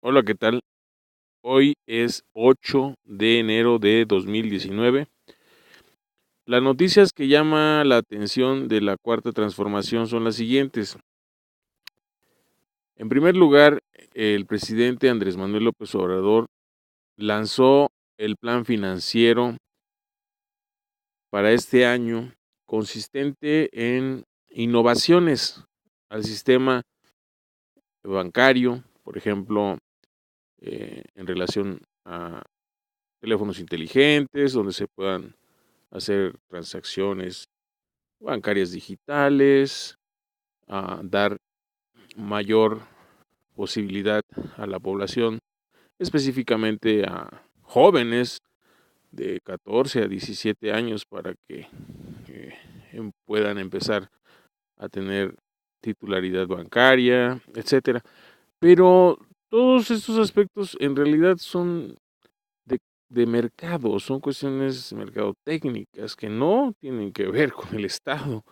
Hola, ¿qué tal? Hoy es 8 de enero de 2019. Las noticias que llama la atención de la cuarta transformación son las siguientes. En primer lugar, el presidente Andrés Manuel López Obrador lanzó el plan financiero para este año consistente en innovaciones al sistema bancario, por ejemplo, en relación a teléfonos inteligentes, donde se puedan hacer transacciones bancarias digitales, a dar mayor posibilidad a la población, específicamente a jóvenes de 14 a 17 años para que puedan empezar a tener titularidad bancaria, etcétera. Pero todos estos aspectos en realidad son de, de mercado, son cuestiones mercadotécnicas que no tienen que ver con el Estado.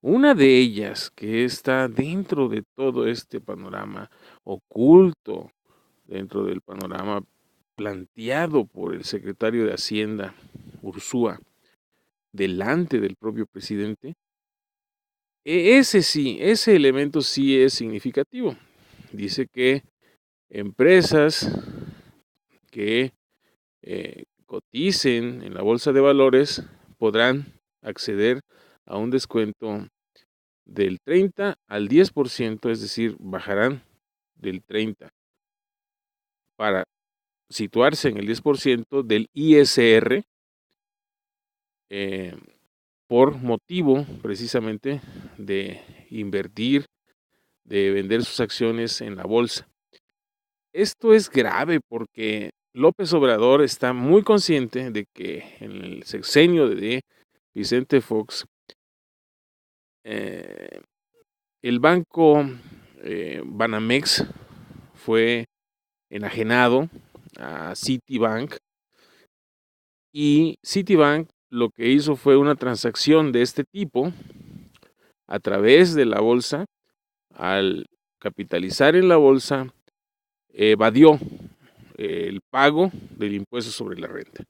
Una de ellas que está dentro de todo este panorama oculto, dentro del panorama planteado por el secretario de Hacienda, Ursúa, delante del propio presidente, ese sí, ese elemento sí es significativo. Dice que empresas que coticen en la bolsa de valores podrán acceder a un descuento del 30 al 10%, es decir, bajarán del 30 para situarse en el 10% del ISR, eh, por motivo precisamente de invertir, de vender sus acciones en la bolsa. Esto es grave porque López Obrador está muy consciente de que en el sexenio de Vicente Fox, eh, el banco Banamex fue enajenado a Citibank, y Citibank lo que hizo fue una transacción de este tipo a través de la bolsa. Al capitalizar en la bolsa, evadió el pago del impuesto sobre la renta.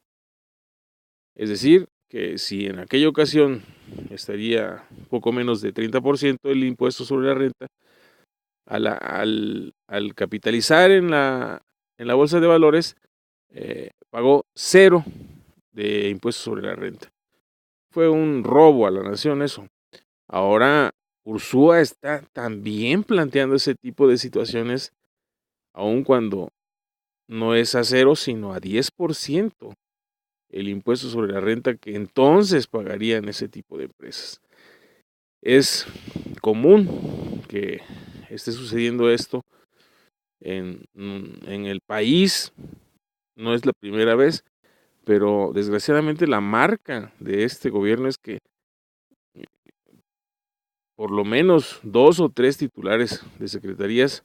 Es decir, que si en aquella ocasión estaría poco menos de 30% el impuesto sobre la renta, al capitalizar en la bolsa de valores, pagó cero de impuestos sobre la renta. Fue un robo a la nación eso. Ahora Ursúa está también planteando ese tipo de situaciones, aun cuando no es a cero, sino a 10% el impuesto sobre la renta que entonces pagarían ese tipo de empresas. Es común que esté sucediendo esto en el país, no es la primera vez, pero desgraciadamente la marca de este gobierno es que por lo menos 2 o 3 titulares de secretarías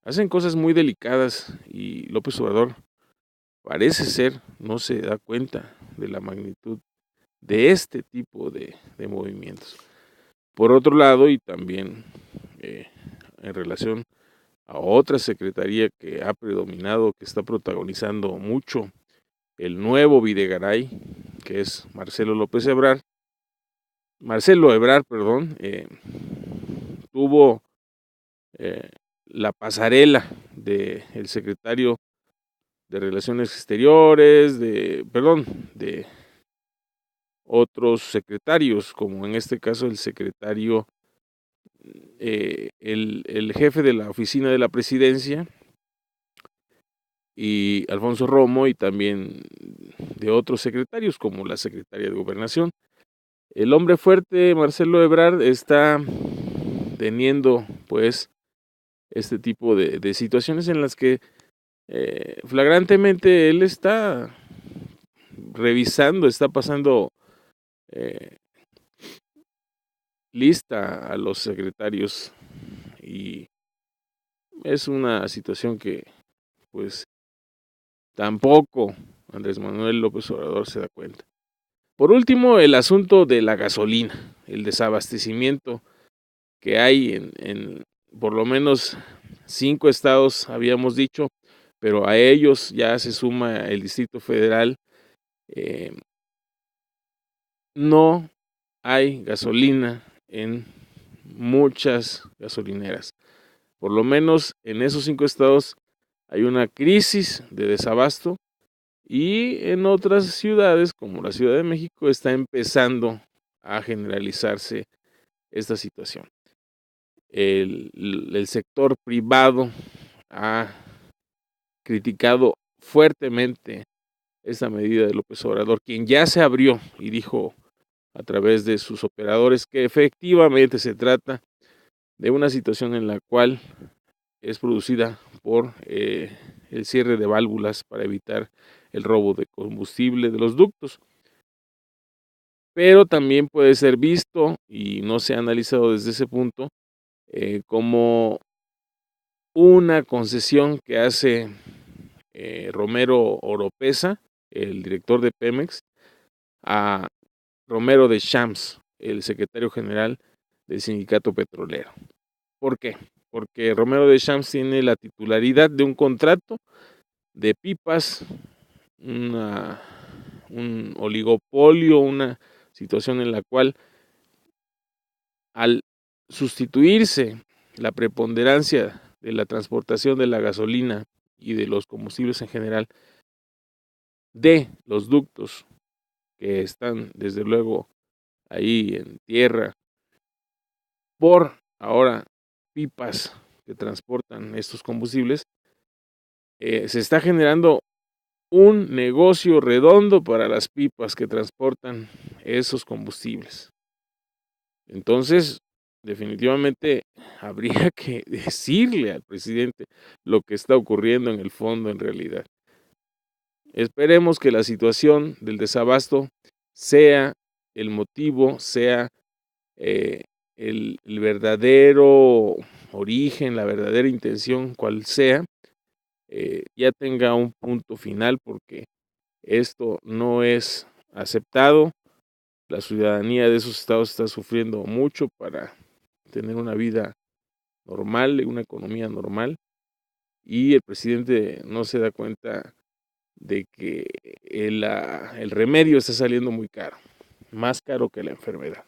hacen cosas muy delicadas, y López Obrador parece ser no se da cuenta de la magnitud de este tipo de movimientos. Por otro lado, y también en relación a otra secretaría que ha predominado, que está protagonizando mucho el nuevo Videgaray, que es Marcelo Ebrard, perdón, tuvo eh, la pasarela del secretario de Relaciones Exteriores, de otros secretarios, como en este caso el secretario, el jefe de la oficina de la presidencia, y Alfonso Romo, y también de otros secretarios, como la secretaria de Gobernación. El hombre fuerte, Marcelo Ebrard, está teniendo, pues, este tipo de situaciones en las que flagrantemente él está revisando, está pasando eh, lista a los secretarios, y es una situación que, pues, tampoco Andrés Manuel López Obrador se da cuenta. Por último, el asunto de la gasolina, el desabastecimiento que hay por lo menos 5 estados habíamos dicho, pero a ellos ya se suma el Distrito Federal. No hay gasolina en muchas gasolineras. Por lo menos en esos 5 estados hay una crisis de desabasto, y en otras ciudades, como la Ciudad de México, está empezando a generalizarse esta situación. El sector privado ha criticado fuertemente esta medida de López Obrador, quien ya se abrió y dijo a través de sus operadores que efectivamente se trata de una situación en la cual es producida por el cierre de válvulas para evitar el robo de combustible de los ductos. Pero también puede ser visto, y no se ha analizado desde ese punto, como una concesión que hace Romero Oropesa, el director de Pemex, a Romero de Champs, el secretario general del sindicato petrolero. ¿Por qué? Porque Romero de Champs tiene la titularidad de un contrato de pipas, un oligopolio, una situación en la cual, al sustituirse la preponderancia de la transportación de la gasolina y de los combustibles en general de los ductos que están desde luego ahí en tierra, por ahora pipas que transportan estos combustibles, se está generando un negocio redondo para las pipas que transportan esos combustibles. Entonces, definitivamente habría que decirle al presidente lo que está ocurriendo en el fondo en realidad. Esperemos que la situación del desabasto sea el motivo, sea el verdadero origen, la verdadera intención, cual sea, ya tenga un punto final, porque esto no es aceptado. La ciudadanía de esos estados está sufriendo mucho para tener una vida normal, una economía normal, y el presidente no se da cuenta de que el remedio está saliendo muy caro, más caro que la enfermedad.